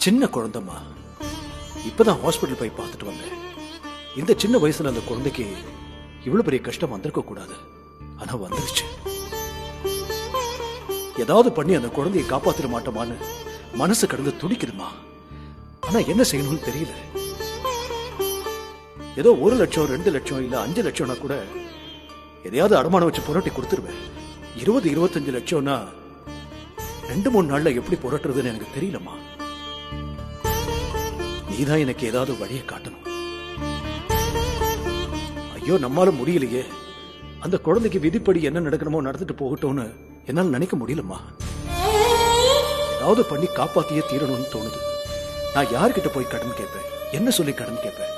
சின்ன குழந்தைமா, இப்பதான் ஹாஸ்பிட்டல் போய் பார்த்துட்டு வந்தேன். இந்த சின்ன வயசுல அந்த குழந்தைக்கு இவ்வளவு பெரிய கஷ்டம் வந்திருக்க கூடாது. ஆனா வந்துருச்சு. ஏதாவது பண்ணி அந்த குழந்தையை காப்பாத்திட மாட்டோமான்னு மனசு கடந்து துடிக்குதுமா. ஆனா என்ன செய்யணும்னு தெரியல. ஏதோ 1 லட்சம் 2 லட்சம் இல்ல 5 லட்சம்னா கூட எதையாவது அடமானம் வச்சு புரட்டி கொடுத்துருவேன். 20-25 லட்சம்னா 2-3 நாள்ல எப்படி புரட்டுறதுன்னு எனக்கு தெரியலமா. நீதான் எனக்கு ஏதாவது வழியை காட்டணும். ஐயோ, நம்மால முடியலையே. அந்த குழந்தைக்கு விதிப்படி என்ன நடக்கணுமோ நடந்துட்டு போகட்டும்னு என்னால நினைக்க முடியலம்மா. ஏதாவது பண்ணி காப்பாத்தியே தீரணும்னு தோணுது. நான் யார்கிட்ட போய் கடன் கேட்பேன்? என்ன சொல்லி கடன் கேட்பேன்?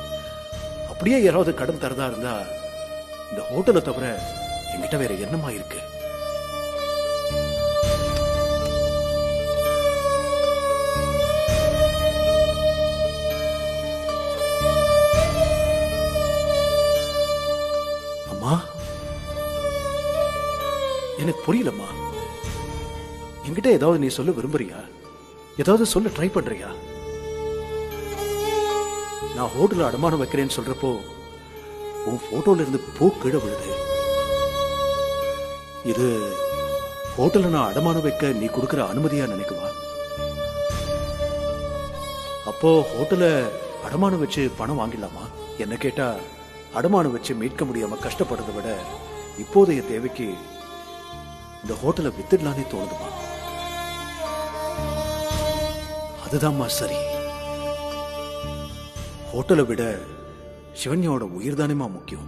அப்படியே யாராவது கடன் தரதா இருந்தா இந்த ஹோட்டலை தவிர என்கிட்ட வேற என்னமா இருக்கு? அம்மா, எனக்கு புரியலம்மா. என்கிட்ட ஏதாவது நீ சொல்ல விரும்புறியா? ஏதாவது சொல்ல ட்ரை பண்றியா? நான் ஹோட்டல்ல அடமானம் வைக்கிறேன்னு சொல்றப்போ உன் போட்டோல இருந்து பூ கீழே விழுது. இது ஹோட்டல்ல நான் அடமானம் வைக்க நீ கொடுக்கிற அனுமதியா நினைக்குமா? அப்போ ஹோட்டல அடமானம் வச்சு பணம் வாங்கிடலாமா? என்ன கேட்டா அடமானம் வச்சு மீட்க முடியாம கஷ்டப்படுறதை விட இப்போதைய தேவைக்கு இந்த ஹோட்டலை வித்துடலானே தோணுதுமா. அதுதான்மா சரி. ஹோட்டலை விட சிவன்யாவோட உயிர் தானேமா முக்கியம்.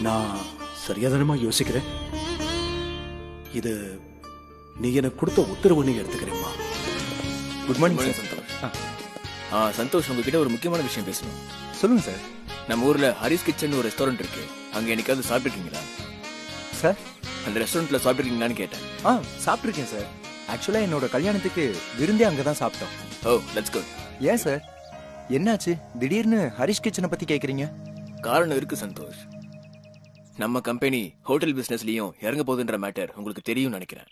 நான் சரியாதானமா யோசிக்கிறேன்? இது நீ எனக்கு கொடுத்த உத்தரவுன்னு எடுத்துக்கிறேம்மா. Good morning sir. Santhosh. Santhosh, உங்ககிட்ட ஒரு முக்கியமான விஷயம் பேசணும். சொல்லுங்க சார். நம்ம ஊர்ல ஹரிஸ் கிச்சன் ஒரு ரெஸ்டாரண்ட் இருக்கு. அங்க என்னைக்காவது சாப்பிட்டுருக்கீங்களா சார்? அந்த ரெஸ்டாரண்ட்ல சாப்பிட்டுருக்கீங்களான்னு கேட்டேன். சாப்பிட்டுருக்கேன் சார். ஆக்சுவலா என்னோட கல்யாணத்துக்கு விருந்தே அங்கதான் சாப்பிட்டோம். ஓ, லெட்ஸ் குட். ஏன் சார், என்னாச்சு திடீர்னு ஹரிஷ் கிச்சனை பத்தி கேக்குறீங்க? காரணம் இருக்கு சந்தோஷ். நம்ம கம்பெனி ஹோட்டல் பிசினஸ்லயும் இறங்க போகுதுன்ற மேட்டர் உங்களுக்கு தெரியும் நினைக்கிறேன்.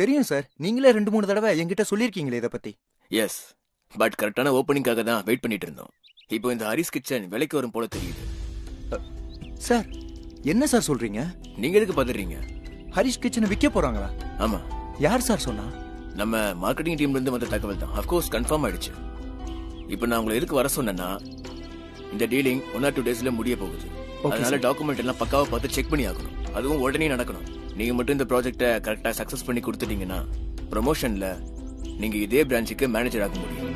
தெரியும் சார். நீங்களே 2-3 தடவை என்கிட்ட சொல்லிருக்கீங்களே இத பத்தி. எஸ், பட் கரெக்டான ஓப்பனிங்காக தான் வெயிட் பண்ணிட்டு இருந்தோம். இப்போ இந்த ஹரிஸ் கிச்சன் விலைக்கு வரும் போல தெரியுது. சார், என்ன சார் சொல்றீங்க? நீங்க எதுக்கு பதறீங்க? ஹரிஷ் கிச்சனை விற்க போறாங்களா? ஆமா. யார் சார் சொன்னா? நம்ம மார்க்கெட்டிங் டீம்ல இருந்து வந்த தகவல் தான். அஃப்கோர்ஸ் கன்ஃபார்ம் ஆயிடுச்சு. இப்போ நான் உங்களை எதுக்கு வர சொன்னேன்னா, இந்த டீலிங் 1 or 2 daysல முடிய போகுது. அதனால டாக்குமெண்ட் எல்லாம் பக்காவா பார்த்து செக் பண்ணி ஆகணும். அதுவும் உடனே நடக்கணும். நீங்க மட்டும் இந்த ப்ராஜெக்ட்டை கரெக்டா சக்சஸ் பண்ணி கொடுத்துட்டீங்கன்னா ப்ரமோஷன்ல நீங்க இதே பிரான்ச்சுக்கு மேனேஜர் ஆக முடியும்.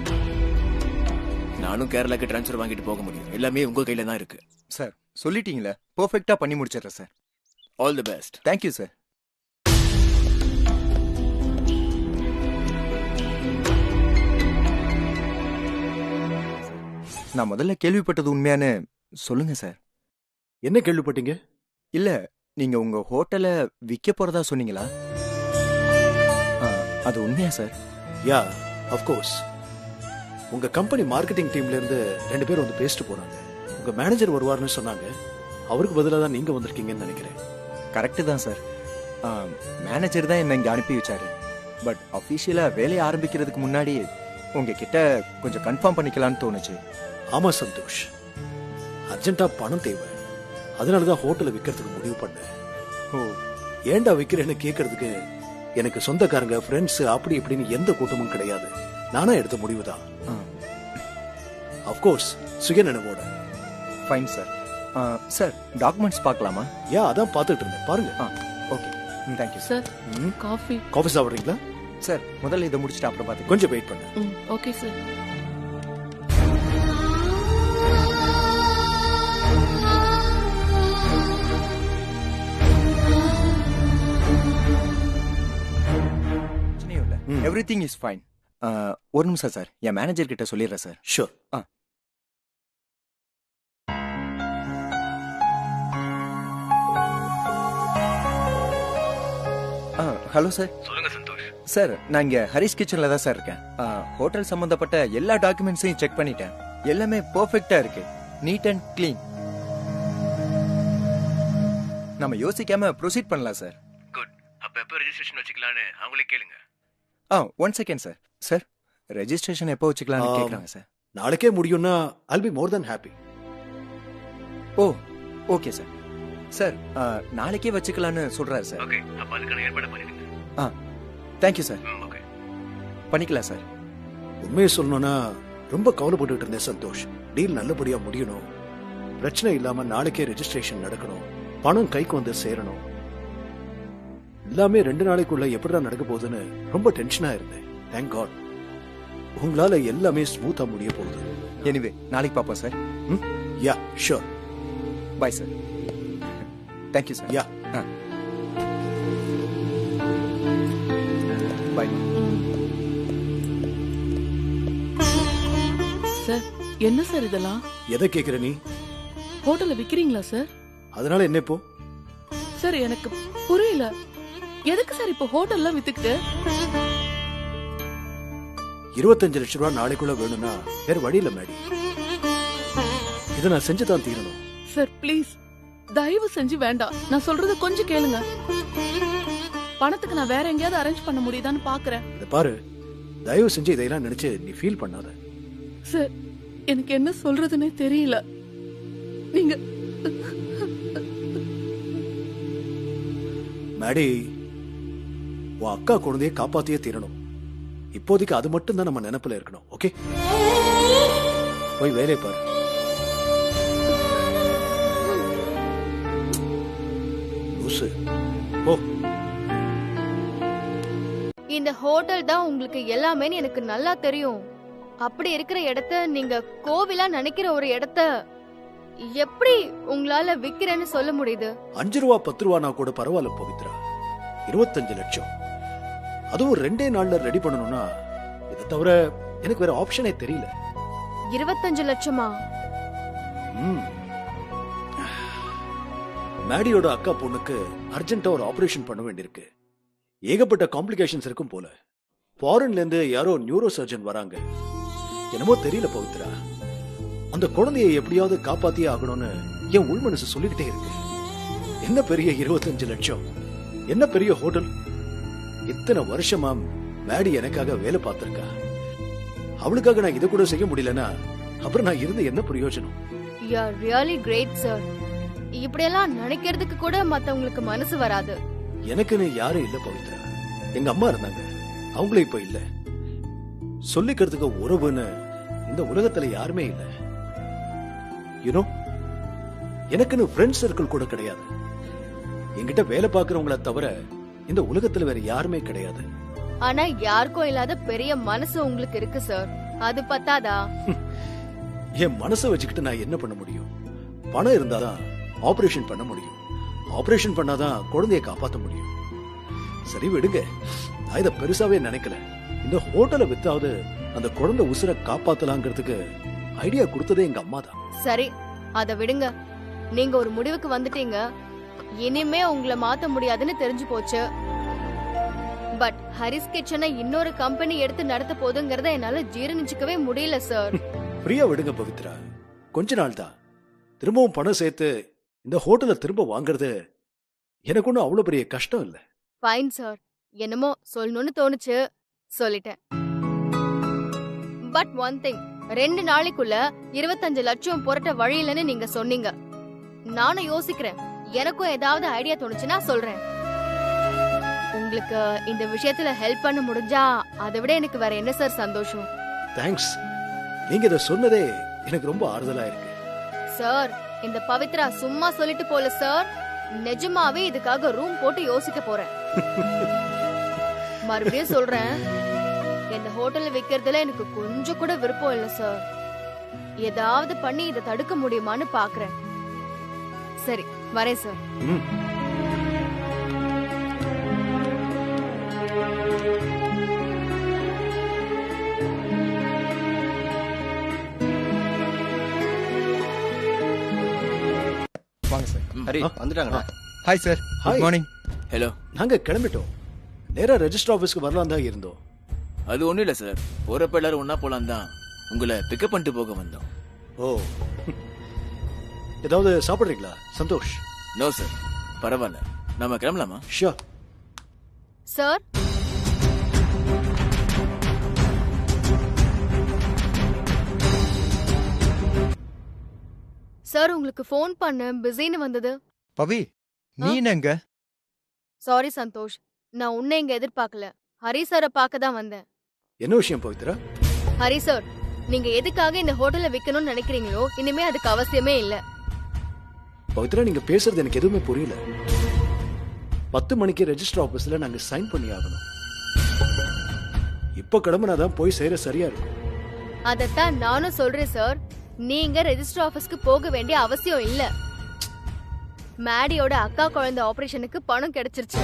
நானும் கேரளாக்கு டிரான்ஸ்ஃபர் வாங்கிட்டு போக முடியும். எல்லாமே உங்க கையில தான் இருக்கு. சார் சொல்லிட்டீங்களே, பெர்ஃபெக்ட்டா பண்ணி முடிச்சிடுறேன் sir. All the best. Thank you sir. நான் முதல்ல கேள்விப்பட்டது உண்மையானு சொல்லுங்க சார். என்ன கேள்விப்பட்டீங்க? இல்ல, நீங்க உங்க ஹோட்டலை விற்க போறதா சொன்னீங்களா? அது உண்மையா சார்? Yeah, of course. உங்க கம்பெனி மார்க்கெட்டிங் டீம்ல இருந்து 2 பேர் வந்து பேசிட்டு போறாங்க. உங்க மேனேஜர் வருவார்னு சொன்னாங்க. அவருக்கு பதிலாக தான் நீங்க வந்திருக்கீங்கன்னு நினைக்கிறேன். கரெக்டு தான் சார். மேனேஜர் தான் என்ன இங்க அனுப்பி வச்சாரு. பட் அஃபீஷியலா வேலையை ஆரம்பிக்கிறதுக்கு முன்னாடி உங்ககிட்ட கொஞ்சம் கன்ஃபார்ம் பண்ணிக்கலாம்னு தோணுச்சு. ஆமா சந்தோஷ், அர்ஜென்ட்டா பணம் தேவை. அதனாலதான் ஹோட்டலை விற்கிறதுக்கு முடிவு பண்ணேன். ஓ, ஏண்டா விற்கிறேன்னு கேட்கறதுக்கு எனக்கு சொந்தக்காரங்க, ஃப்ரெண்ட்ஸ் அப்படி இப்படின்னு எந்த கூட்டமும் கிடையாது. நானா எடுத்த முடிவு தான். அஃப்கோர்ஸ் சுயநினைவோட. Fine sir. சார், டாக்குமெண்ட்ஸ் பார்க்கலாமா? யா, அதான் பார்த்துட்டு இருந்தேன். பாருங்க. Okay, thank you sir. காஃபி சாப்பிட்றீங்களா? சார், முதல்ல இதை முடிச்சுட்டு அப்புறம் பார்த்து. கொஞ்சம் வெயிட் பண்ணு. Okay sir. Everything is fine. ஒரு நிமிஷம் சார், என் மேனேஜர் கிட்ட சொல்லிடுறேன் சார். ஷூர். Hello sir. சொல்லுங்க சந்தோஷ். சார், நான் இங்க ஹரிஷ் கிச்சன்ல தான் சார் இருக்கேன். ஹோட்டல் சம்பந்தப்பட்ட எல்லா டாக்குமெண்ட்ஸையும் செக் பண்ணிட்டேன். எல்லாமே பெர்ஃபெக்ட்டா இருக்கு. Neat and clean. நம்ம யோசிக்காம ப்ரொசீட் பண்ணலாம் சார். குட். அப்ப எப்ப ரெஜிஸ்ட்ரேஷன் வச்சுக்கலாம்னு அவங்களே கேளுங்க. One second sir. Sir registration எப்போ வச்சுக்கலாம்னு கேட்குறாங்க சார். நாளைக்கே முடியும்னா I'll be more than happy. ஓ ஓகே சார். சார் நாளைக்கே வச்சுக்கலான்னு சொல்றாரு சார். ஓகே, அப்ப அதுக்கான ஏற்பாடு பண்ணிடுங்க. Thank you sir. ஓகே, பண்ணிக்கலாம் சார். உண்மையை சொல்லணும்னா ரொம்ப கவலைப்பட்டுட்டு இருந்தேன் சந்தோஷ். டீல் நல்லபடியா முடியணும், பிரச்சனை இல்லாம நாளைக்கே ரெஜிஸ்ட்ரேஷன் நடக்கணும், பணம் கைக்கு வந்து சேரணும். எல்லாமே 2 நாளைக்குள்ள எப்படிதான் நடக்க போகுதுன்னு ரொம்ப டென்ஷனா இருந்தேன். தேங்க் காட் உங்களால எல்லாமே ஸ்மூத்தா முடிய போகுது. எனிவே நாளைக்கு பார்ப்போம் sir. Yeah sure. Bye sir. Thank you sir. Yeah bye. Sir என்ன சார் இதெல்லாம்? எதை கேக்குற நீ? ஹோட்டல்ல விக்கிறீங்களா சார்? அதனால என்ன இப்போ? சார் எனக்கு புரியல, எதுக்கு சார் இப்போ ஹோட்டல்ல வித்துக்கிட்டு? 25 லட்சம் ரூபாய் நாளைக்குள்ள வேணும்னா வேற வழி இல்ல மேடி. இதை நான் செஞ்சுதான் தீரணும். சார் ப்ளீஸ் தயவு செஞ்சு வேண்டாம், நான் சொல்றத கொஞ்சம் கேளுங்க. பணத்துக்கு நான் வேற எங்கேயாவது அரேஞ்ச் பண்ண முடியுதான்னு பாக்குறேன். இத பாரு, தயவு செஞ்சு இதையெல்லாம் நினைச்சு நீ ஃபீல் பண்ணாத. சார் எனக்கு என்ன சொல்றதுன்னே தெரியல. நீங்க மேடி, உன் அக்கா குழந்தைய காப்பாத்தியே தீரணும். இப்போதைக்கு அது மட்டும் தான் நம்ம நினைப்புல இருக்கணும். ஓகே, போய் வேலையை பாரு. லூசு, போ. இந்த ஹோட்டல் தான் உங்களுக்கு எல்லாமே எனக்கு நல்லா தெரியும். அப்படி இருக்கிற இடத்த நீங்க கோவிலா நினைக்கிற ஒரு இடத்த எப்படி உங்களால விக்கிறேன்னு சொல்ல முடியுது? 5 ரூபா 10 ரூபானா கூட பரவாயில்ல பவித்ரா. 25 லட்சம், அதுவும் 2 நாள்ல ரெடி பண்ணணும்னா இதை தவிர எனக்கு வேற ஆப்ஷனே தெரியல. 25 லட்சமா? மேடியோட அக்கா பொண்ணுக்கு அர்ஜென்ட்டா ஒரு ஆபரேஷன் பண்ண வேண்டியிருக்கு. ஏகப்பட்ட காம்ப்ளிகேஷன்ஸ் இருக்கும் போல. ஃபாரின்ல இருந்து யாரோ நியூரோ சர்ஜன் வராங்க. என்னமோ தெரியல பவித்ரா, அந்த குழந்தையை எப்படியாவது காப்பாத்தியே ஆகணும்னு என் உள் மனசு சொல்லிக்கிட்டே இருக்கு. என்ன பெரிய 25 லட்சம், என்ன பெரிய ஹோட்டல். இத்தனை வருஷமா மேடி எனக்காக வேலை பார்த்திருக்கா. அவளுக்காக நான் இதை கூட செய்ய முடியலன்னா அப்புறம் நான் இருந்து என்ன பிரயோஜனம்? You are really great sir. இப்படியெல்லாம் நினைக்கிறதுக்கு கூட மத்தவங்களுக்கு மனசு வராது. எனக்குன்னு யாரும் இல்ல பவித்ரா. எங்க அம்மா இருந்தாங்க, அவங்களே இப்ப இல்ல. சொல்லிக்கிறதுக்கு உறவுன்னு இந்த உலகத்துல யாருமே இல்ல. யூனோ, எனக்குன்னு ஃப்ரெண்ட் சர்க்கிள் கூட கிடையாது. என்கிட்ட வேலை பார்க்கறவங்கள தவிர இந்த உலகத்துல வேற யாருமே கிடையாது. ஆனா யாருக்கும் இல்லாத பெரிய மனசு உங்களுக்கு இருக்கு சார். அது பத்தாதா? என் மனசை வச்சுக்கிட்டு நான் என்ன பண்ண முடியும்? பணம் இருந்தாதான் ஆபரேஷன் பண்ண முடியும். ஆபரேஷன் பண்ணாதான் குழந்தைய காப்பாற்ற முடியும். சரி விடுங்க, நான் இதை பெருசாவே நினைக்கல. இந்த ஹோட்டலை வித்தாவது அந்த குழந்தை உசுரை காப்பாத்தலாங்கிறதுக்கு ஐடியா கொடுத்ததே எங்க அம்மா தான். சரி அத விடுங்க. நீங்க ஒரு முடிவுக்கு வந்துட்டீங்க. இனிமே உங்களை மாத்த முடியாதுன்னு தெரிஞ்சு போச்சு. பட் ஹரிஸ் கிச்சனை இன்னொரு கம்பெனி எடுத்து நடத்த போதுங்கிறத என்னால ஜீரணிச்சுக்கவே முடியல சார். ஃப்ரீயா விடுங்க பவித்ரா, கொஞ்ச நாள் தான். திரும்பவும் பணம் சேர்த்து இந்த ஹோட்டலை திரும்ப வாங்குறது எனக்கு ஒன்றும் அவ்வளவு பெரிய கஷ்டம் இல்ல. ஃபைன் சார், என்னமோ சொல்லணும்னு தோணுச்சு, சொல்லிட்டேன். பட் ஒன் திங், 2 நாளைக்குள்ள 25 லட்சம் புரட்ட வழி இல்லைன்னு நீங்க சொன்னீங்க. நானும் யோசிக்கிறேன். எனக்கும் ஏதாவது ஐடியா தோணுச்சுன்னா சொல்றேன். உங்களுக்கு இந்த விஷயத்துல ஹெல்ப் பண்ண முடிஞ்சா அதை விட எனக்கு வேற என்ன சார் சந்தோஷம். தேங்க்ஸ், நீங்க இதை சொன்னதே எனக்கு ரொம்ப ஆறுதலா இருக்கு. சார் இந்த பவித்ரா சும்மா சொல்லிட்டு போல சார், நிஜமாவே இதுக்காக ரூம் போட்டு யோசிக்க போறேன். மறுபடியும் சொல்றேன், இந்த ஹோட்டல்ல விக்கிறதுல எனக்கு கொஞ்சம் கூட விருப்பம் இல்ல சார். ஏதாவது பண்ணி இதை தடுக்க முடியுமான்னு பாக்குறேன். சரி வரேன் சார். வாங்க சார். ஹரி வந்துட்டாங்களா? Hi sir, Hi. Good morning. Hello. நாங்க கிளம்பிட்டோம். நேரா ரெஜிஸ்டர் ஆபீஸ்க்கு வரலாம் தான் இருந்தோம். அது ஒண்ணும் இல்ல சார், போறப்ப எல்லாரும் ஒன்னா போலாம் தான் உங்களை பிக்கப் பண்ணிட்டு போக வந்தோம். ஓ, ஏதாவது சாப்பிடுறீங்களா சந்தோஷ்? நோ சார், பரவாயில்ல, நாம கிளம்பலாமா? ஷியோர். சார் சார் உங்களுக்கு ஃபோன் பண்ண பிஸின்னு வந்தது. பவி நீ எங்க? சாரி சந்தோஷ், நான் உன்னை இங்க எதிர்பார்க்கல. ஹரி சாரை பார்க்க தான் வந்தேன். என்ன விஷயம் பவித்ரா? ஹரி சார், நீங்க எதுக்காக இந்த ஹோட்டலை விக்கணும்னு நினைக்கிறீங்களோ இனிமே அதுக்கு அவசியமே இல்ல. பவித்ரா, நீங்க பேசுறது எனக்கு எதுவுமே புரியல. 10 மணிக்கு ரெஜிஸ்டர் ஆபீஸ்ல நாங்க சைன் பண்ணி ஆகணும். இப்ப கிளம்புனாதான் போய் சேர சரியா இருக்கும். அதத்தான் நானும் சொல்றேன் சார். நீங்க ரெஜிஸ்டர் ஆபீஸ்க்கு போக வேண்டிய அவசியம் இல்ல. மேடியோட அக்கா குழந்தை ஆபரேஷனுக்கு பணம் கிடைச்சிருச்சு.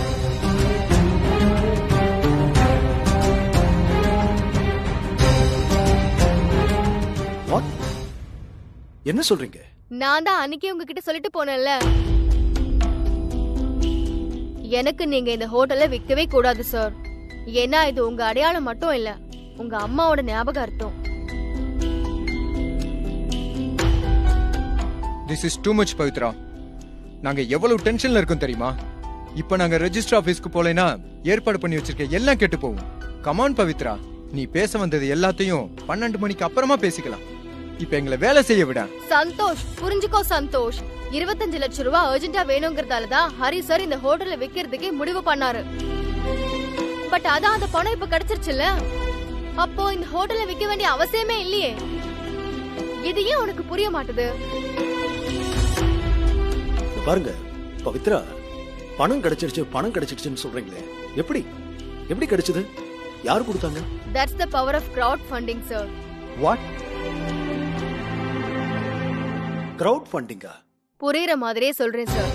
What? என்ன சொல்றீங்க? நான் தான் அன்னைக்கே உங்ககிட்ட சொல்லிட்டு போனேன்ல, எனக்கு நீங்க இந்த ஹோட்டலை விற்கவே கூடாது சார். ஏன்னா இது உங்க அடையாளம் மட்டும் இல்ல, உங்க அம்மாவோட ஞாபகார்த்தம். This is too much Pavithra. நாங்க எவ்வளவு டென்ஷன்ல இருக்கோம் தெரியுமா? இப்ப நாங்க ரெஜிஸ்டர் ஆபீஸ்க்கு போலேனா ஏற்பாடு பண்ணி வச்சிருக்க எல்லாம் கெட்டு போகும். கமான் பவித்ரா, நீ பேச வந்தது எல்லாத்தையும் 12 மணிக்கு அப்புறமா பேசிக்கலாம். இப்ப எங்களை வேலை செய்ய விட. சந்தோஷ், புரிஞ்சுக்கோ சந்தோஷ். 25 லட்சம் ரூபாய் அர்ஜென்ட்டா வேணுங்கிறதால தான் ஹரி சார் இந்த ஹோட்டலை விக்கிறதுக்கே முடிவு பண்ணாரு. பட் அதான் அந்த பணம் இப்ப கிடைச்சிருச்சுல்ல, அப்போ இந்த ஹோட்டலை விக்க வேண்டிய அவசியமே இல்லையே. இது ஏன் உனக்கு புரிய மாட்டுது? பாருங்க பவித்ரா, பணம் கிடைச்சிருச்சுன்னு சொல்றீங்களே, எப்படி கிடைச்சது? யார் கொடுத்தாங்க? That's the power of crowdfunding, sir. What? கிரவுட் ஃபண்டிங்கா? புரியுற மாதிரியே சொல்றேன் சார்.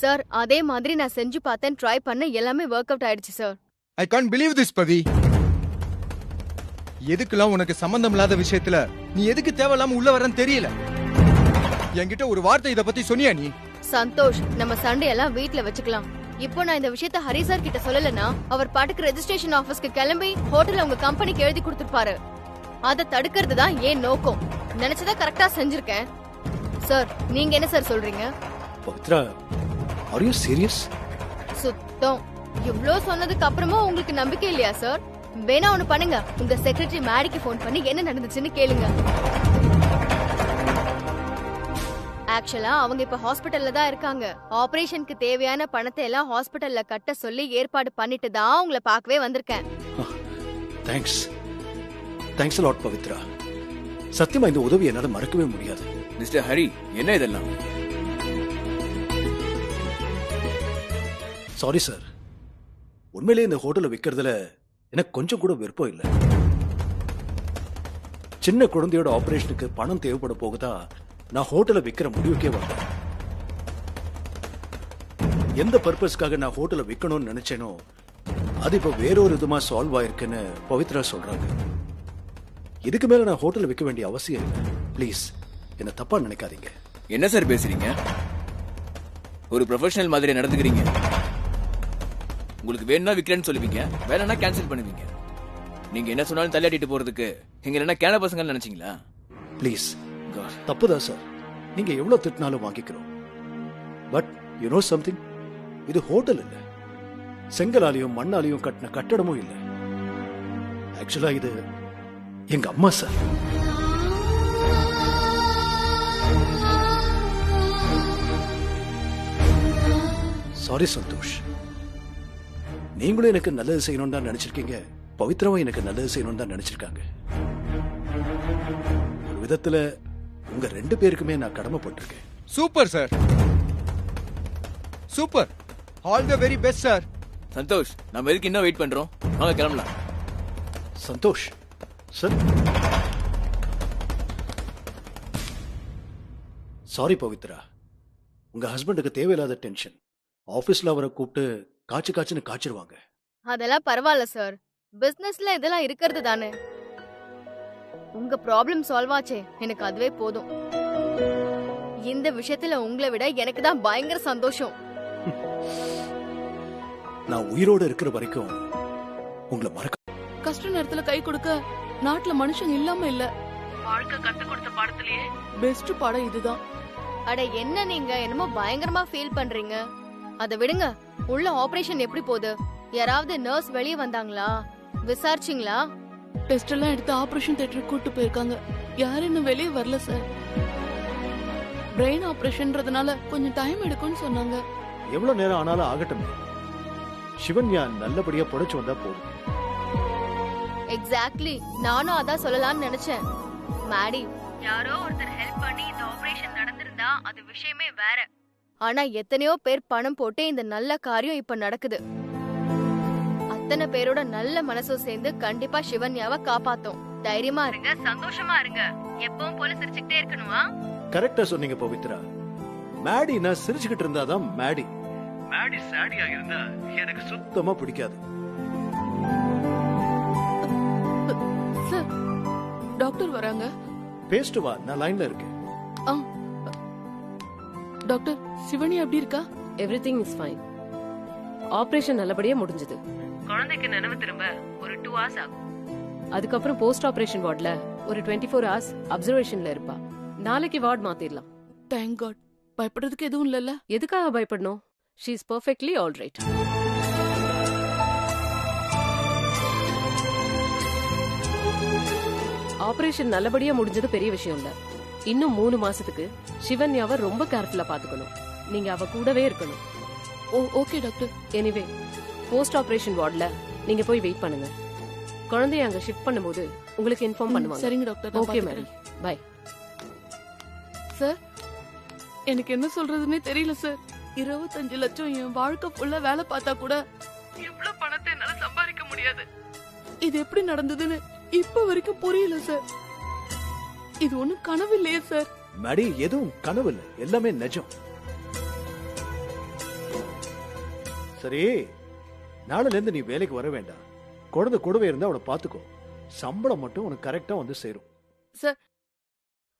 சார், அதே மாதிரி நான் செஞ்சு பார்த்தேன், ட்ரை பண்ண, எல்லாமே ஒர்க் அவுட் ஆயிடுச்சு சார். I can't believe this Pavi. எதுக்கெல்லாம் உனக்கு சம்பந்தம் இல்லாத விஷயத்துல நீ எதுக்கு தேவையில்லாம உள்ள வரன்னு தெரியல. என்கிட்ட ஒரு வார்த்தை இத பத்தி சொன்னியா நீ? சந்தோஷ், நம்ம சண்டே எல்லாம் வீட்ல வச்சுக்கலாம். இப்போ நான் இந்த விஷயத்தை ஹரி சார் கிட்ட சொல்லலனா அவர் பாட்டுக்கு ரெஜிஸ்ட்ரேஷன் ஆபீஸ்க்கு கிளம்பி ஹோட்டல்ல உங்க கம்பெனிக்கு எழுதி கொடுத்துருப்பாரு. அதை தடுக்கிறது தான் ஏன் நோக்கம். நினைச்சதா கரெக்டா செஞ்சிருக்கேன் சார். நீங்க என்ன சார் சொல்றீங்க? Pavithra, are you serious? சுத்தம். இவ்ளோ சொன்னதுக்கு அப்புறமா உங்களுக்கு நம்பிக்கை இல்லையா சார்? வேணா ஒண்ணு பண்ணுங்க, உங்க செக்ரட்டரி மேடிக்கு ஃபோன் பண்ணி என்ன நடந்துச்சுன்னு கேளுங்க. ஆக்சுவலா அவங்க இப்ப ஹாஸ்பிடல்ல தான் இருக்காங்க. ஆபரேஷனுக்கு தேவையான பணத்தை எல்லாம் ஹாஸ்பிடல்ல கட்ட சொல்லி ஏற்பாடு பண்ணிட்டு தான் உங்களை பார்க்கவே வந்திருக்கேன். Thanks lot Pavithra. சத்தியமா இந்த உதவி என்னால மறக்கவே முடியாது. மிஸ்டர் ஹரி, என்ன இதெல்லாம்? சாரி சார், உண்மையிலேயே இந்த ஹோட்டலை விற்கிறதுல எனக்கு கொஞ்சம் கூட விருப்பம் இல்லை. சின்ன குழந்தையோட ஆபரேஷனுக்கு பணம் தேவைப்பட போகுதா நான் ஹோட்டலை விற்கிற முடிவுக்கே வந்தேன். எந்த பர்பஸ்க்காக நான் ஹோட்டலை விற்கணும்னு நினைச்சேனோ அது இப்ப வேறொரு விதமா சால்வ் ஆயிருக்குன்னு பவித்ரா சொல்றாங்க. இதுக்கு மேல நான் ஹோட்டலை விற்க வேண்டிய அவசியம் இல்லை. ப்ளீஸ் என்ன தப்பா நினைக்காதீங்க. என்ன சார் பேசுறீங்க? ஒரு ப்ரொஃபஷனல் மாதிரி நடந்துக்கிறீங்க. உங்களுக்கு வேணும்னா விக்கிறேன்னு சொல்லுவீங்க, வேணும்னா கேன்சல் பண்ணுவீங்க. நீங்க என்ன சொன்னாலும் தள்ளியாட்டிட்டு போறதுக்கு நீங்க என்ன கேன பசங்கன்னு நினைச்சீங்களா? ப்ளீஸ், தப்புதான் சார். நீங்க எவ்வளவு திட்டினாலும் வாங்கிக்கிறோம். பட் யூ நோ சம்திங், இது ஹோட்டல் இல்ல, செங்கலாலையும் மண்ணாலையும் கட்டின கட்டடமும் இல்ல. ஆக்சுவலா இது எங்க அம்மா சார். சாரி சந்தோஷ், நீங்களும் எனக்கு நல்லது செய்யணும்னு தான் நினைச்சிருக்கீங்க, பவித்ராவும் எனக்கு நல்லது செய்யணும்னு தான் நினைச்சிருக்காங்க. ஒரு விதத்துல உங்க 2 பேருக்குமே நான் கடமைப்பட்டிருக்கேன். Super sir, super. All the very best sir. Santhosh, நம்ம எதுக்கு இன்னும் வெயிட் பண்றோம்? வாங்க கிளம்பலாம். சந்தோஷ் சார். சாரி பவித்ரா, உங்க ஹஸ்பண்டுக்கு தேவையில்லாத டென்ஷன். ஆபீஸ்ல அவரை கூப்பிட்டு காய்ச்சுன்னு காய்ச்சிருவாங்க. அதெல்லாம் பரவாயில்ல சார், பிசினஸ்ல இதெல்லாம் இருக்கிறது தானே. உங்க ப்ராப்ளம் சால்வ் ஆச்சே, எனக்கு அதுவே போதும். இந்த விஷயத்துல உங்களை விட எனக்கு தான் பயங்கர சந்தோஷம். நான் உயிரோட இருக்கிற வரைக்கும் உங்களை மறக்க. கஷ்ட நேரத்துல கை கொடுக்க நாட்டுல மனுஷங்க இல்லாம இல்ல. வாழ்க்கை கத்து கொடுத்த பாடத்திலேயே பெஸ்ட் பாடம் இதுதான். அட என்ன நீங்க என்னமோ பயங்கரமா ஃபீல் பண்றீங்க. அத விடுங்க. உள்ள ஆபரேஷன் எப்படி போகுது? யாராவது நர்ஸ் வெளியே வந்தாங்களா? விசாரிச்சிங்களா? டெஸ்ட் எல்லாம் எடுத்து ஆபரேஷன் தியேட்டருக்கு கூட்டு போயிருக்காங்க. யாரும் இன்னும் வெளியே வரல சார். பிரெயின் ஆபரேஷன்ன்றதுனால கொஞ்சம் டைம் எடுக்கும்னு சொன்னாங்க. எவ்வளவு நேரம் ஆனாலும் ஆகட்டும். சிவன்யா நல்லபடியா புடைச்சு வந்தா போதும். எக்ஸாக்ட்லி, நானும் அதான் சொல்லலாம்னு நினைச்சேன். மேடி, யாரோ ஒருத்தர் ஹெல்ப் பண்ணி இந்த ஆபரேஷன் நடந்திருந்தா அது விஷயமே வேற. ஆனா எத்தனையோ பேர் பணம் போட்டு இந்த நல்ல காரியம் இப்ப நடக்குது. அத்தனை பேரோட நல்ல மனசும் சேர்ந்து கண்டிப்பா சிவன்யாவை காப்பாத்தோம். தைரியமா இருங்க, சந்தோஷமா இருங்க, எப்பவும் போல சிரிச்சுக்கிட்டே இருக்கணுமா? கரெக்டா சொன்னீங்க பவித்ரா. மேடினா சிரிச்சுக்கிட்டு இருந்தாதான் மேடி. மேடி சாடியா இருந்தா எனக்கு சுத்தமா பிடிக்காது. சார், டாக்டர் வராங்க. பேஸ்ட் வா, நான் லைன்ல இருக்கேன். டாக்டர், சிவனி எப்படி இருக்கா? Everything is fine. ஆபரேஷன் நல்லபடியா முடிஞ்சது. குழந்தைக்கு நினைவு திரும்ப ஒரு 2 hours ஆகும். அதுக்கப்புறம் போஸ்ட் ஆபரேஷன் வார்ட்ல ஒரு 24 hours அப்சர்வேஷன்ல இருப்பா. நாளைக்கு வார்ட் மாத்திடலாம். Thank God. பயப்படுறதுக்கு எதுவும் இல்லல்ல? எதுக்காக பயப்படணும்? She is perfectly all right. Operation நல்லபடியா முடிஞ்சது பெரிய விஷயம் இல்ல. இன்னும் 3 மாசத்துக்கு சிவன்யாவை ரொம்ப கேர்ஃபுல்லா பாத்துக்கணும். நீங்க அவ கூடவே இருக்கணும். Okay doctor. Anyway, post operation வார்ட்ல நீங்க போய் வெயிட் பண்ணுங்க. குழந்தைய அங்க ஷிஃப்ட் பண்ணும்போது உங்களுக்கு இன்ஃபார்ம் பண்ணுவாங்க. சரிங்க doctor. Okay Mary, bye. Sir, எனக்கு என்ன சொல்றதுன்னே தெரியல சார். 25 லட்சம் என் வாழ்க்கை ஃபுல்லா வேலை பார்த்தா கூட இவ்வளவு பணத்தை என்னால சம்பாதிக்க முடியாது. இது எப்படி நடந்ததுன்னு இப்ப வரைக்கும் புரியல சார். இது ஒண்ணும் கனவு இல்லையே சார். மேடி, எதுவும் கனவு இல்ல, எல்லாமே நிஜம். சரி, நாளைல இருந்து நீ வேலைக்கு வர வேண்டாம். குழந்தை கூடவே இருந்தா அவனை பாத்துக்கோ. சம்பளம் மட்டும் உனக்கு கரெக்டா வந்து சேரும். சார்,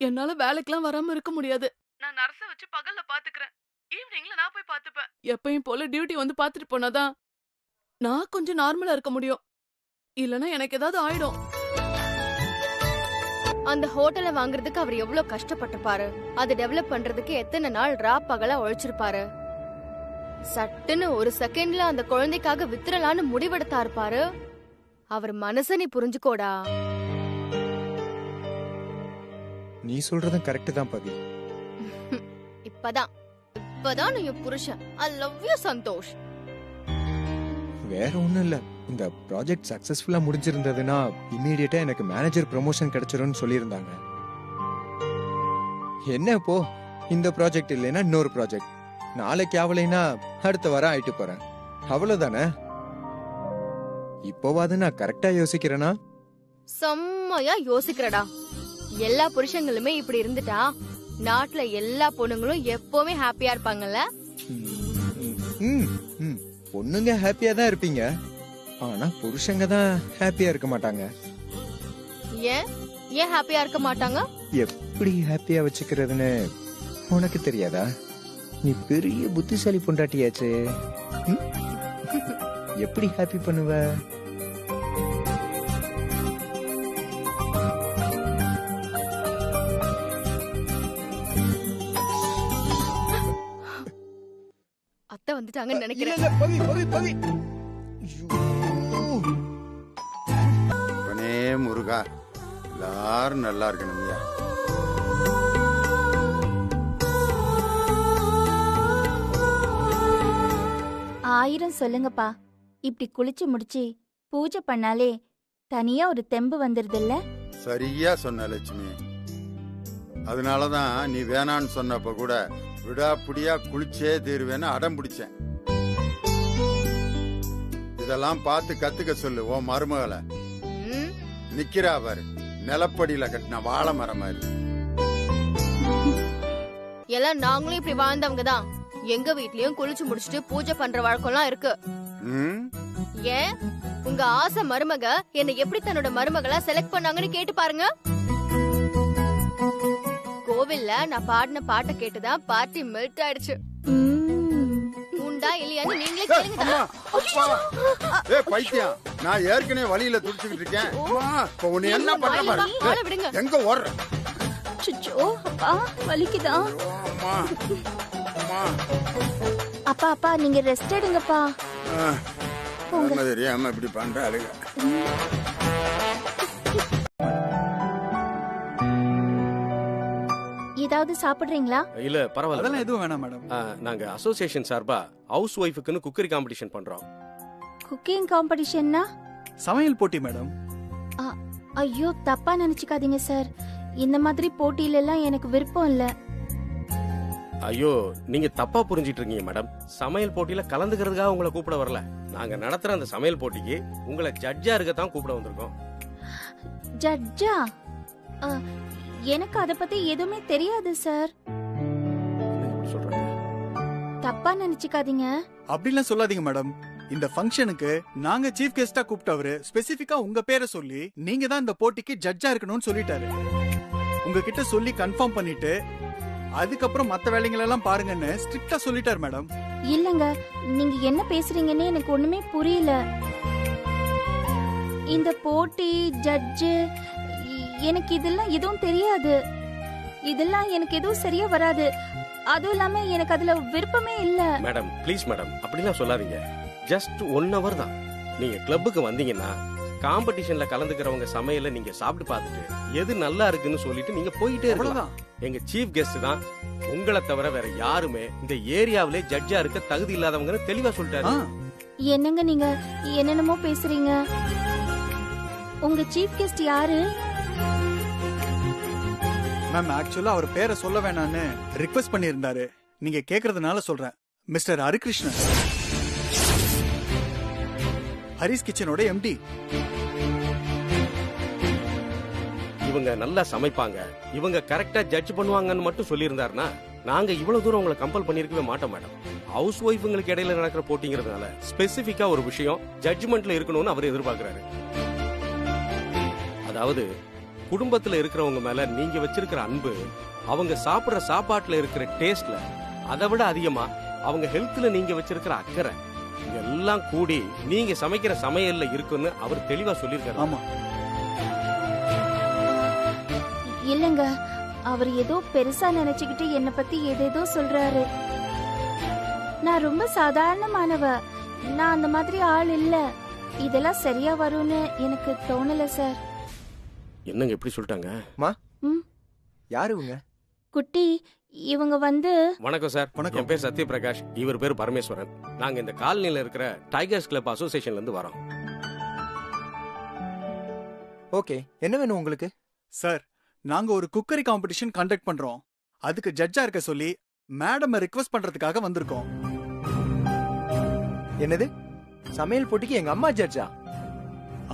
என்னால வேலைக்கெல்லாம் வராம இருக்க முடியாது. நான் நர்ஸ வச்சு பகல்ல பாத்துக்கிறேன். ஈவினிங்ல நான் போய் பாத்துப்பேன். எப்பயும் போல டியூட்டி வந்து பாத்துட்டு போனாதான் நான் கொஞ்சம் நார்மலா இருக்க முடியும். இல்லனா எனக்கு ஏதாவது ஆயிடும். அந்த ஹோட்டலை வாங்குறதுக்கு அவர் எவ்வளவு கஷ்டப்பட்டிருப்பாரு. அதை டெவலப் பண்றதுக்கு எத்தனை நாள் பகலா உழைச்சிருப்பாரு. சட்டுன்னு ஒரு செகண்ட்ல அந்த குழந்தைக்காக வித்துறலான்னு முடிவெடுத்தா இருப்பாரு. அவர் மனச நீ புரிஞ்சுக்கோடா. நீ சொல்றதும் கரெக்ட் தான் பவி. இப்பதான் நீ புருஷன். I love you Santosh. வேற ஒண்ணும் இல்ல, இந்த ப்ராஜெக்ட் சக்சஸ்ஃபுல்லா முடிஞ்சிருந்ததுன்னா இம்மீடியட்டா எனக்கு மேனேஜர் ப்ரமோஷன் கிடைச்சிரும்னு சொல்லியிருந்தாங்க. என்ன இப்போ இந்த ப்ராஜெக்ட் இல்லைன்னா இன்னொரு ப்ராஜெக்ட், நாளைக்கு ஆவலைன்னா அடுத்த வாரம் ஆயிட்டு போறேன், அவ்வளவுதானே? இப்போவாது நான் கரெக்டா யோசிக்கிறேனா? செம்மையா யோசிக்கிறடா. எல்லா புருஷங்களுமே இப்படி இருந்துட்டா நாட்டுல எல்லா பொண்ணுங்களும் எப்பவுமே ஹாப்பியா இருப்பாங்கல்ல. பொண்ணுங்க ஹாப்பியா தான் இருப்பீங்க, ஆனா புருஷங்க தான் ஹாப்பியா இருக்க மாட்டாங்க. ஏன் ஏன் ஹாப்பியா இருக்க மாட்டாங்க? எப்படி ஹாப்பியா வச்சுக்கிறதுன்னு உனக்கு தெரியாதா? நீ பெரிய புத்திசாலி பொண்டாட்டியாச்சு. எப்படி ஹாப்பி பண்ணுவ? அத்தை வந்துட்டாங்கன்னு நினைக்கிறேன். முருகா, எல்லாரும் நல்லா இருக்கணும்யா. ஆயிரம் சொல்லுங்கப்பா. இப்படி குளிச்சு முடிச்சு பூஜை பண்ணாலே தனியா ஒரு தெம்பு வந்துருதுல்ல? சரியா சொன்ன லட்சுமி. அதனாலதான் நீ வேணான்னு சொன்னப்ப கூட விடாப்புடியா குளிச்சே தீருவேன்னு அடம் பிடிச்சேன். இதெல்லாம் பார்த்து கத்துக்க சொல்லு உன் மருமகளை. நிக்கிறா பாரு, நிலப்படியில கட்டின வாழை மரம் மாதிரி. எல்லாம் நாங்களும் இப்படி வாழ்ந்தவங்க தான். எங்க வீட்லயும் குளிச்சு முடிச்சுட்டு பூஜை பண்ற வழக்கம்லாம் இருக்கு. ஏன் உங்க ஆசை மருமக என்ன எப்படி தன்னோட மருமகளா செலக்ட் பண்ணாங்கன்னு கேட்டு பாருங்க. கோவில்ல நான் பாடின பாட்டை கேட்டுதான் பார்ட்டி மெல்ட் ஆயிடுச்சு. வந்து நீங்களே ஏய், கேளுங்க அம்மா, அப்பா. ஏய், பைத்தியம், நான் ஏற்கனவே வழியில துடிச்சுக்கிட்டு இருக்கேன். அம்மா, இப்ப உன்னை என்ன பண்ண பாரு. ஆளை விடுங்க. எங்க ஓடுற? சுச்சோ அப்பா வலிக்குதா? அம்மா, அம்மா. அப்பா அப்பா நீங்க ரெஸ்ட் எடுங்கப்பா. அம்மா தெரியாம இப்படி பண்ற அழுக. ஏதாவது சாப்பிடுறீங்களா? இல்ல பரவாயில்ல அதெல்லாம் எதுவும் வேணாம் மேடம். நாங்க அசோசியேஷன் சார்பா ஹவுஸ் ஒய்ஃபுக்குன்னு குக்கரி காம்படிஷன் பண்றோம். குக்கிங் காம்படிஷன்னா? சமையல் போட்டி மேடம். ஐயோ தப்பா நினைச்சுக்காதீங்க சார். இந்த மாதிரி போட்டியில எல்லாம் எனக்கு விருப்பம் இல்ல. ஐயோ நீங்க தப்பா புரிஞ்சிட்டு இருக்கீங்க மேடம். சமையல் போட்டியில கலந்துக்கிறதுக்காக உங்களை கூப்பிட வரல. நாங்க நடத்துற அந்த சமையல் போட்டிக்கு உங்களை ஜட்ஜா இருக்கத்தான் கூப்பிட வந்திருக்கோம். ஜட்ஜா? எனக்கு அத பத்தி எதுவுமே தெரியாது சார். சொல்றேன். தப்பா நினைச்சுக்காதீங்க. அப்படிலாம் சொல்லாதீங்க மேடம். இந்த ஃபங்க்ஷனுக்கு நாங்க சீஃப் கெஸ்டா கூப்பிட்டவரு ஸ்பெசிபிக்கா உங்க பேரை சொல்லி நீங்க தான் இந்த போட்டிக்கு ஜட்ஜா இருக்கணும்னு சொல்லிட்டாரு. உங்ககிட்ட சொல்லி கன்ஃபார்ம் பண்ணிட்டு அதுக்கப்புறம் மத்த வேலைங்களெல்லாம் பாருங்கன்னு ஸ்ட்ரிக்ட்டா சொல்லிட்டாரு மேடம். இல்லங்க, நீங்க என்ன பேசுறீங்கன்னு எனக்கு ஒண்ணுமே புரியல. இந்த போட்டி ஜட்ஜு எனக்கு இதெல்லாம் எதுவும் தெரியாது. இதெல்லாம் எனக்கு எதுவும் சரியா வராது. அதுவும் இல்லாம எனக்கு அதுல விருப்பமே இல்ல. மேடம் ப்ளீஸ் மேடம் அப்படிலாம் சொல்லாதீங்க. ஜஸ்ட் 1 hour தான். நீங்க கிளப்புக்கு வந்தீங்கன்னா காம்படிஷன்ல கலந்துக்கிறவங்க சமையல நீங்க சாப்பிட்டு பார்த்துட்டு எது நல்லா இருக்குன்னு சொல்லிட்டு நீங்க போயிட்டே இருக்கலாம். எங்க சீஃப் கெஸ்ட் தான் உங்களை தவிர வேற யாருமே இந்த ஏரியாவிலே ஜட்ஜா இருக்க தகுதி இல்லாதவங்கன்னு தெளிவா சொல்லிட்டாரு. என்னங்க நீங்க என்னென்னமோ பேசுறீங்க? உங்க சீஃப் கெஸ்ட் யாரு? மேம் ஆக்சுவலா அவர் பேரை சொல்ல வேணான்னு ரிக்வெஸ்ட் பண்ணியிருந்தாரு. நீங்க கேக்குறதுனால சொல்றேன். மிஸ்டர் ஹரிகிருஷ்ணன், ஹரிஸ் கிச்சனோட எம்டி. இவங்க நல்லா சமைப்பாங்க, இவங்க கரெக்டா ஜட்ஜ் பண்ணுவாங்கன்னு மட்டும் சொல்லியிருந்தாருன்னா நாங்க இவ்வளவு தூரம் உங்களை கம்பல் பண்ணிருக்கவே மாட்டோம் மேடம். ஹவுஸ் ஒய்ஃபுங்களுக்கு இடையில நடக்கிற போட்டிங்கிறதுனால ஸ்பெசிபிக்கா ஒரு விஷயம் ஜட்ஜ்மெண்ட்ல இருக்கணும்னு அவர் எதிர்பார்க்கிறாரு. அதாவது குடும்பத்துல இருக்கிறவங்க மேல நீங்க வச்சிருக்கிற அன்பு, அவங்க சாப்பிடுற சாப்பாட்டுல இருக்கிற டேஸ்ட்ல, அதை விட அதிகமா அவங்க ஹெல்த்ல நீங்க வச்சிருக்கிற அக்கறை, இதெல்லாம் கூடி நீங்க சமைக்கிற சமையல்ல இருக்குன்னு அவர் தெளிவா சொல்லியிருக்காரு. ஆமா. இல்லங்க, அவர் ஏதோ பெருசா நினைச்சுக்கிட்டு என்ன பத்தி ஏதேதோ சொல்றாரு. நான் ரொம்ப சாதாரணமானவ. நான் அந்த மாதிரி ஆள் இல்ல. இதெல்லாம் சரியா வரும்னு எனக்கு தோணல சார். என்னங்க இப்படி சொல்லிட்டாங்க? யாரு இவங்க? குட்டி, இவங்க வந்து வணக்கம் சார். என் பேர் சத்யபிரகாஷ், இவர் பேர் பரமேஸ்வரன். நாங்க இந்த காலனில இருக்கிற டைகர்ஸ் கிளப் அசோசியேஷன்ல இருந்து வரோம். ஓகே, என்ன வேணும் உங்களுக்கு? சார், நாங்க ஒரு குக்கரி காம்படிஷன் கண்டக்ட் பண்றோம். அதுக்கு ஜட்ஜா இருக்க சொல்லி மேடம் ரிக்வெஸ்ட் பண்றதுக்காக வந்திருக்கோம். என்னது? சமையல் போட்டிக்கு எங்க அம்மா ஜட்ஜா?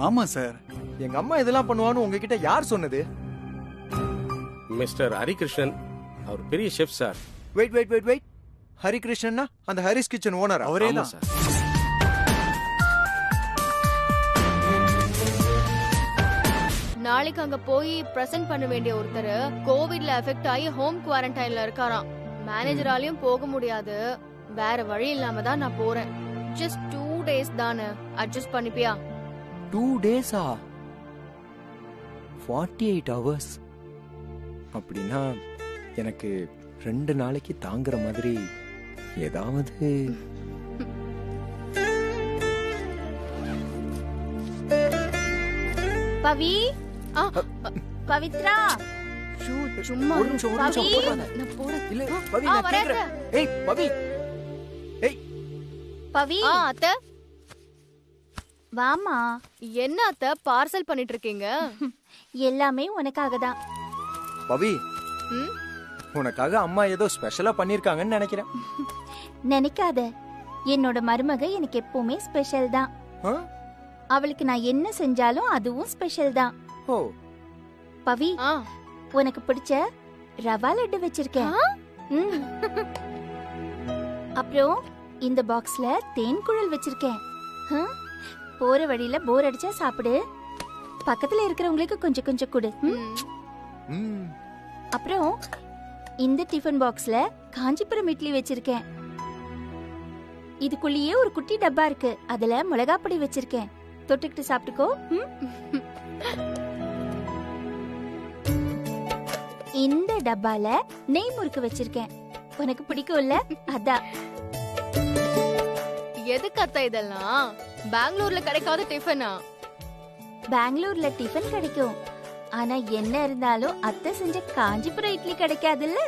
ஆமா சார். எங்க அம்மா இதெல்லாம் பண்ணுவான்னு உங்ககிட்ட யார் சொன்னது? மிஸ்டர் ஹரிகிருஷ்ணன், அவர் பெரிய chef sir. Wait wait wait wait, ஹரிகிருஷ்ணன்னா அந்த ஹரிஸ் கிச்சன் ஓனர்? அவரே ஆமா தான் சார். நாளைக்கு அங்க போய் பிரசன்ட் பண்ண வேண்டிய ஒருத்தர் கோவிட்ல எஃபெக்ட் ஆகி ஹோம் குவாரண்டைன்ல இருக்காராம். மேனேஜராலையும் போக முடியாது. வேற வழி இல்லாம தான் நான் போறேன். ஜஸ்ட் 2 days தானே, அட்ஜஸ்ட் பண்ணிப்பியா? 2 days-ஆ? 48 hours. அப்படின்னா எனக்கு 2 நாளைக்கு தாங்குற மாதிரி ஏதாவது. பவி, பவித்ரா, சும்மா ஒரு நிமிஷம், ஒரு நிமிஷம், பவி, போடாத. நான் போறேன். இல்ல பவி, நான் வரேன். கேக்குறேன். ஏய் பவி, ஏய் பவி, அத்தை, வாமா. என்ன அத்தை பார்சல் பண்ணிட்டு இருக்கீங்க? எல்லாமே உனக்காக தான். பவி, ம்? உனக்காக அம்மா ஏதோ ஸ்பெஷலா பண்ணிருக்காங்கன்னு நினைக்கிறேன். நினைக்காத, என்னோட மருமக எனக்கு எப்பவுமே ஸ்பெஷல் தான். ஆ? அவளுக்கு நான் என்ன செஞ்சாலும் அதுவும் ஸ்பெஷல் தான். ஓ, பவி, ஆ, உனக்கு பிடிச்ச ரவா லட்டு வச்சிருக்கேன். ம். அப்புறம் இந்த பாக்ஸ்ல தேன் குழல் வச்சிருக்கேன். போற வழியில போர் அடிச்சா சாப்பிடு. பக்கத்துல இருக்கிறவங்களுக்கு கொஞ்சம் கொஞ்சம் கொடு. ம். அப்புறம் இந்த டிஃபன் பாக்ஸ்ல காஞ்சிபுரம் இட்லி வச்சிருக்கேன். இதுக்குள்ளேயே ஒரு குட்டி டப்பா இருக்கு. அதுல மிளகாப்பொடி வச்சிருக்கேன். தொட்டுக்கிட்டு சாப்பிட்டுக்கோ. இந்த டப்பால நெய் முறுக்கு வச்சிருக்கேன். உனக்கு பிடிக்கும்ல? அதான். எதுக்கு அத்தை இதெல்லாம்? பெங்களூர்ல கிடைக்காத டிஃபனா? பெங்களூர்ல டிஃபன் கிடைக்கும். ஆனா என்ன இருந்தாலும் அத்தை செஞ்ச காஞ்சிபுரம் இட்லி கிடைக்காதுல்ல.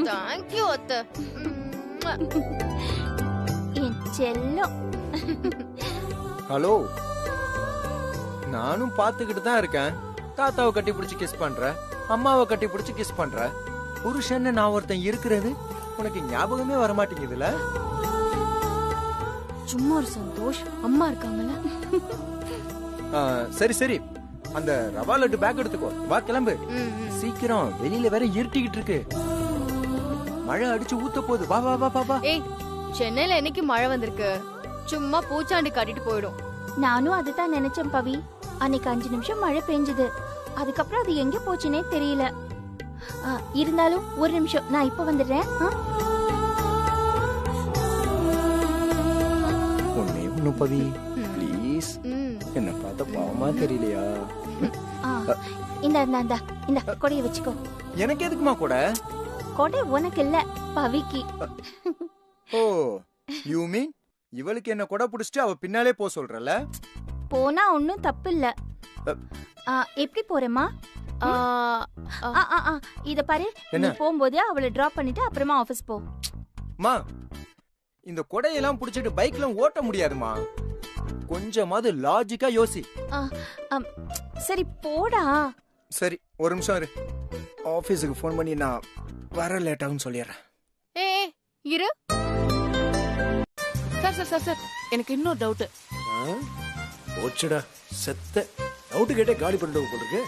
தேங்க்யூ அத்தை. என் செல்லம். ஹலோ, நானும் பாத்துக்கிட்டு தான் இருக்கேன். தாத்தாவை கட்டி பிடிச்சி கிஸ் பண்ற, அம்மாவை கட்டி பிடிச்சி கிஸ் பண்ற. புருஷன்னு நான் ஒருத்தன் இருக்கிறது உனக்கு ஞாபகமே வர மாட்டேங்குதுல. சும்மா ஒரு சந்தோஷ். அம்மா இருக்காங்கல்ல. சரி சரி, அந்த ரவா லட்டு பேக் எடுத்துக்கோ. வா கிளம்பு சீக்கிரம். வெளியில வேற இருட்டிக்கிட்டு இருக்கு. மழை அடிச்சு ஊத்த போகுது. வா வா வா வா வா. ஏய், சென்னையில என்னைக்கு மழை வந்திருக்கு? சும்மா பூச்சாண்டி காட்டிட்டு போயிடும். நானும் அதுதான் நினைச்சேன் பவி. அன்னைக்கு 5 நிமிஷம் மழை பெஞ்சது. அதுக்கப்புறம் அது எங்க போச்சுனே தெரியல. இருந்தாலும் ஒரு நிமிஷம், நான் இப்ப வந்துடுறேன். ஒன்னே ஒண்ணு பவி, ப்ளீஸ். என்ன பார்த்த பாவமா தெரியலையா? இந்த கொடைய வச்சுக்கோ. எனக்கு எதுக்குமா கூட? கொடை உனக்கு இல்ல, பவிக்கு. ஓ, யூ மீன் இவளுக்கு என்ன கொடை புடிச்சிட்டு அவ பின்னாலே போ சொல்றல? போனா ஒன்னும் தப்பு இல்ல. எப்படி போறேம்மா? இத பாரு, நீ போகும்போது அவளை டிராப் பண்ணிட்டு அப்புறமா ஆபீஸ் போ. மா, இந்த கொடையெல்லாம் புடிச்சிட்டு பைக்ல ஓட்ட முடியாதுமா. கொஞ்சமாவது லாஜிக்கா யோசி. சரி போடா. சரி, ஒரு நிமிஷம் இரு. ஆபீஸுக்கு ஃபோன் பண்ணி நான் வர லேட் ஆகும்னு சொல்லிடுறேன். ஏய் இரு. சார் எனக்கு இன்னொரு டவுட். போச்சுடா, செத்த டவுட் கேட்டே காலி பண்ணிட்டு போட்டுருக்கு.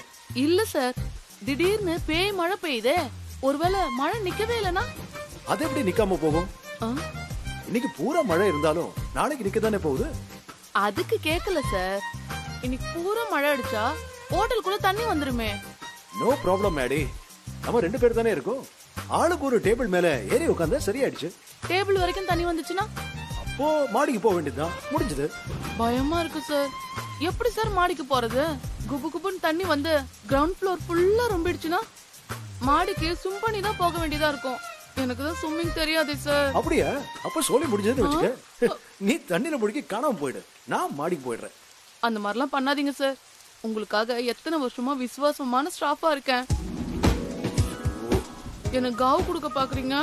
இல்ல சார், திடீர்னு பேய் மழை பெய்யுதே, ஒருவேளை மழை நிக்கவே இல்லனா? அது எப்படி நிக்காம போகும்? இன்னைக்கு பூரா மழை இருந்தாலும் நாளைக்கு நிக்க தானே போகுது. அதுக்கு கேக்கல சார். இன்னைக்கு பூரா மழை அடிச்சா ஹோட்டலுக்குள்ள தண்ணி வந்துருமே. No problem Maddy. நம்ம 2 பேர் தானே இருக்கோம். ஆளுக்கு ஒரு டேபிள் மேல ஏறி உட்கார்ந்தா சரியாயிடுச்சு. டேபிள் வரைக்கும் தண்ணி வந்துச்சுன்னா அப்போ மாடிக்கு போக வேண்டியதுதான், முடிஞ்சது. பயமா இருக்கு சார். எப்படி சார் மாடிக்கு போறது? குபு குபுன்னு தண்ணி வந்து கிரவுண்ட் ஃப்ளோர் ஃபுல்லா ரொம்பிடுச்சுன்னா மாடிக்கு ஸ்விம் பண்ணி தான் போக வேண்டியதா இருக்கும். எனக்கு தான் ஸ்விம்மிங் தெரியாது சார். அப்படியா? அப்ப சோலி முடிஞ்சதுன்னு வச்சுக்க. நீ தண்ணில முழுகி காணாம போயிடு, நான் மாடிக்கு போயிடுறேன். அந்த மாதிரிலாம் பண்ணாதீங்க சார். உங்களுக்காக எத்தனை வருஷமா விசுவாசமான ஸ்டாஃபா இருக்கேன். எனக்கு காவு கொடுக்க பாக்குறீங்க?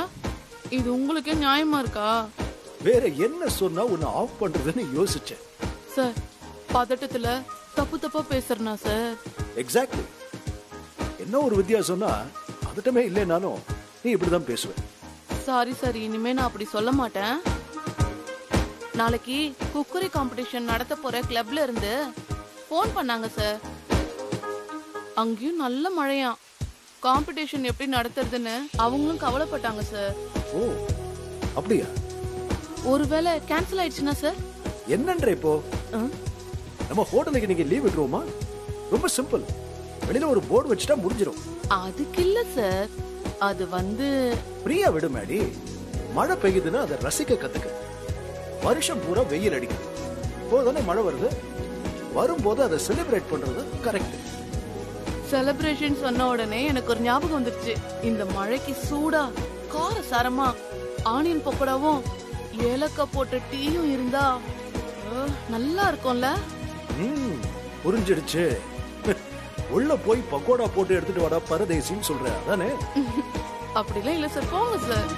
இது உங்களுக்கே நியாயமா இருக்கா? வேற என்ன சொன்னா உன்னை ஆஃப் பண்றதுன்னு யோசிச்சேன் சார். பதட்டத்துல தப்பு தப்பா பேசுறனா சார்? எக்ஸாக்ட்லி. என்ன ஒரு வித்தியாசம்னா, பதட்டமே இல்லைனாலும் நீ இப்படிதான் பேசுவ. சாரி சார், இனிமே நான் அப்படி சொல்ல மாட்டேன். நாளைக்கு குக்கரி காம்படிஷன் நடத்த போற கிளப்ல இருந்து போன் பண்ணாங்க சார். அங்கேயும் நல்ல மழையா. காம்படிஷன் எப்படி நடத்துறதுன்னு அவங்களும் கவலைப்பட்டாங்க சார். ஓ அப்படியா? ஒருவேளை கேன்சல் ஆயிடுச்சுன்னா சார்? என்னன்ற இப்போ நம்ம ஹோட்டலுக்கு நீங்க லீவ் விட்டுருவோமா? ரொம்ப சிம்பிள். வெளியில ஒரு போர்டு வச்சுட்டா முடிஞ்சிடும். அதுக்கு இல்ல சார், அது வந்து பிரியா விடு மேடி. மழை பெய்யுதுன்னா அதை ரசிக்க கத்துக்க. வருஷம் பூரா வெயில் அடிக்குது, இப்போதானே மழை வருது. வரும்போது அதை செலிப்ரேட் பண்றது கரெக்ட். செலிப்ரேஷன் சொன்ன உடனே எனக்கு ஒரு ஞாபகம் வந்துருச்சு. இந்த மழைக்கு சூடா கார சாரமா ஆனியன் பக்கோடாவும் ஏலக்காய் போட்ட டீயும் இருந்தா நல்லா இருக்கும்ல. புரிஞ்சிடுச்சு. உள்ள போய் பக்கோடா போட்டு எடுத்துட்டு வாடா பரதேசின்னு சொல்ற அதானே? அப்படிலாம் இல்ல சார், போங்க சார்.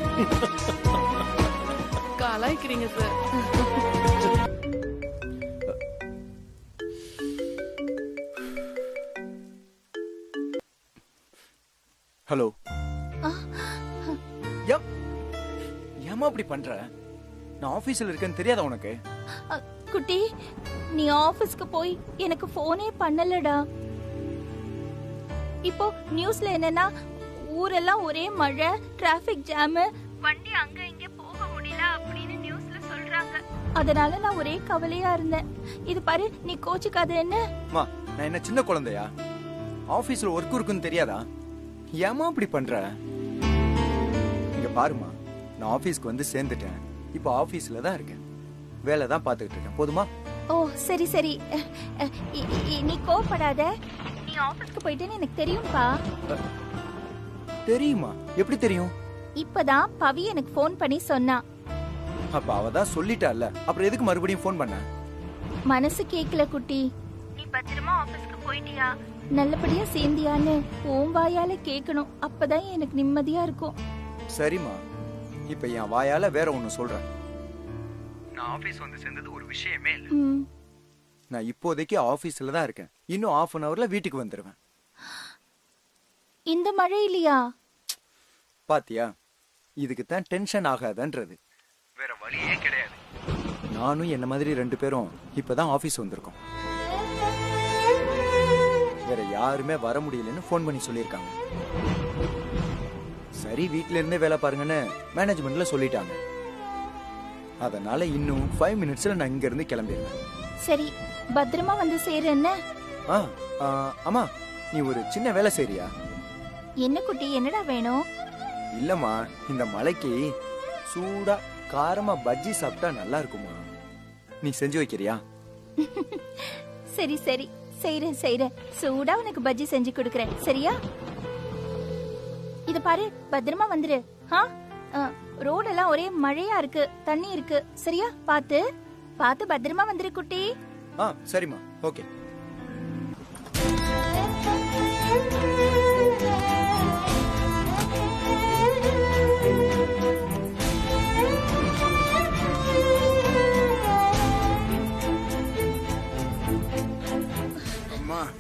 கலாய்க்கிறீங்க சார். ஹலோ. ஏமா அப்படி பண்ற? நான் ஆபீஸ்ல இருக்கேன்னு தெரியாதா உனக்கு? குட்டி, நீ ஆபீஸ்க்கு போய் எனக்கு போனே பண்ணலடா. இப்போ நியூஸ்ல என்னன்னா, ஊரெல்லாம் ஒரே மழை, டிராபிக் ஜாம், வண்டி அங்க இங்க போக முடியல அப்படின்னு நியூஸ்ல சொல்றாங்க. அதனால நான் ஒரே கவலையா இருந்தேன். இது பாரு, நீ கோச்சுக்காத என்ன? மா, நான் என்ன சின்ன குழந்தையா? ஆபீஸ்ல ஒர்க் இருக்குன்னு தெரியாதா? ஏமா அப்படி பண்ற? இங்க பாருமா, நான் ஆபீஸ்க்கு வந்து சேர்ந்துட்டேன். இப்போ ஆபீஸ்ல தான் இருக்கேன். வேலை தான் பார்த்துக்கிட்டு இருக்கேன். போதுமா? ஓ சரி சரி. நீ கோவப்படாத. நீ ஆபீஸ்க்கு போயிட்டேன்னு எனக்கு தெரியும்பா. தெரியுமா? எப்படி தெரியும்? இப்பதான் பவி எனக்கு ஃபோன் பண்ணி சொன்னா. அப்ப அவ தான் சொல்லிட்டால, அப்புறம் எதுக்கு மறுபடியும் ஃபோன் பண்ண? மனசு கேக்கல குட்டி. நீ பத்திரமா ஆபீஸ்க்கு போயிட்டியா, நல்லபடியா சேர்ந்தியான்னு உன் வாயால கேட்கணும். அப்பதான் எனக்கு நிம்மதியா இருக்கும். சரிம்மா, இப்ப என் வாயால வேற ஒண்ணு சொல்றேன். நான் ஆபீஸ் வந்து சேர்ந்தது ஒரு விஷயமே இல்ல. நான் இப்போதைக்கு ஆபீஸ்ல தான் இருக்கேன். இன்னும் 1/2 hourல வீட்டுக்கு வந்துருவேன். இந்த மழையிலையா? பாத்தியா, இதுக்கு தான் டென்ஷன் ஆகாதன்றது. வேற வழியே கிடையாது. நானும் என்ன மாதிரி 2 பேரும் இப்பதான் ஆபீஸ் வந்திருக்கோம். வேற யாருமே வர முடியலன்னு ஃபோன் பண்ணி சொல்லியிருக்காங்க. சரி, வீட்ல இருந்தே வேலை பாருங்கன்னு மேனேஜ்மெண்ட்ல சொல்லிட்டாங்க. அதனால இன்னும் 5 minutesல நான் இங்க இருந்து கிளம்பிடுவேன். சரி, பத்திரமா வந்து சேரு. என்ன? அம்மா, நீ ஒரு சின்ன வேலை செய்றியா? என்ன குட்டி, என்னடா வேணும்? இல்லம்மா, இந்த மலைக்கு சூடா காரமா பஜ்ஜி சாப்பிட்டா நல்லா இருக்குமா? நீ செஞ்சு வைக்கிறியா? சரி சரி, செய்றேன். சூடா உனக்கு பஜ்ஜி செஞ்சு கொடுக்கறேன். சரியா? இத பாரு, பத்திரமா வந்துரு. ரோடெல்லாம் ஒரே மழையா இருக்கு, தண்ணி இருக்கு. சரியா? பாத்து பத்திரமா வந்துரு குட்டி. சரிம்மா, ஓகே.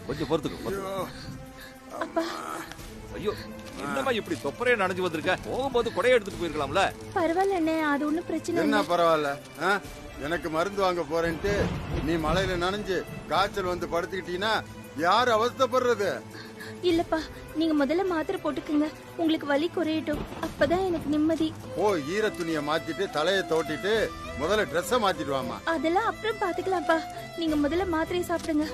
கொஞ்சம் பொறுத்துக்கு. ஐயோ, என்னமா இப்படி தொப்பரையா நனைஞ்சு வந்திருக்க? போகும்போது கொடையை எடுத்துட்டு போயிருக்கலாம்ல. பரவாயில்ல அண்ணே, அது ஒண்ணும் பிரச்சனை என்ன இல்ல. பரவாயில்ல. எனக்கு மருந்து வாங்க போறேன்ட்டு நீ மலையில நனைஞ்சு காய்ச்சல் வந்து படுத்துக்கிட்டீங்கன்னா யாரு அவஸ்தைப்படுறது? இல்லப்பா, நீங்க முதல்ல மாத்திரை போட்டுக்குங்க. உங்களுக்கு வலி குறையட்டும், அப்பதான் எனக்கு நிம்மதி. ஓ, ஈர துணிய மாத்திட்டு தலைய தோட்டிட்டு முதல்ல ட்ரெஸ்ஸ மாத்திட்டு வாமா. அதெல்லாம் அப்புறம் பாத்துக்கலாம்ப்பா. நீங்க முதல்ல மாத்திரையை சாப்பிடுங்க.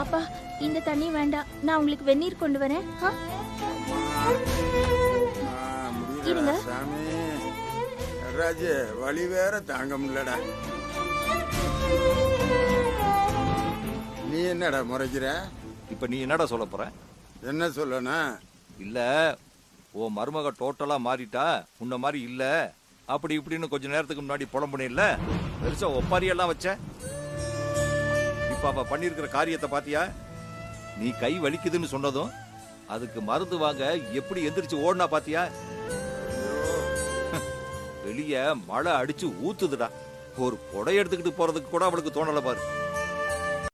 அப்பா, இந்த தண்ணி வேண்டாம், நான் உங்களுக்கு வெந்நீர் கொண்டு வரேன். இருங்க சாமி, ராஜு, வலி வேற தாங்க முடியலடா. நீ என்னடா முறைக்கிற? இப்ப நீ என்னடா சொல்ல போற? என்ன சொல்லணும்? இல்ல, ஓ மருமக டோட்டலா மாறிட்டா, உன்ன மாதிரி இல்ல, அப்படி இப்படின்னு கொஞ்ச நேரத்துக்கு முன்னாடி புலம்புனே இல்ல, பெருசா ஒப்பாரியெல்லாம் வச்ச. இப்ப அவ பண்ணிருக்கிற காரியத்தை பாத்தியா? நீ கை வலிக்குதுன்னு சொன்னதும் அதுக்கு மருந்து வாங்க எப்படி எந்திரிச்சு ஓடுனா பாத்தியா? வெளிய மழை அடிச்சு ஊத்துதுடா. ஒரு கொடை எடுத்துக்கிட்டு போறதுக்கு கூட அவளுக்கு தோணல பாரு.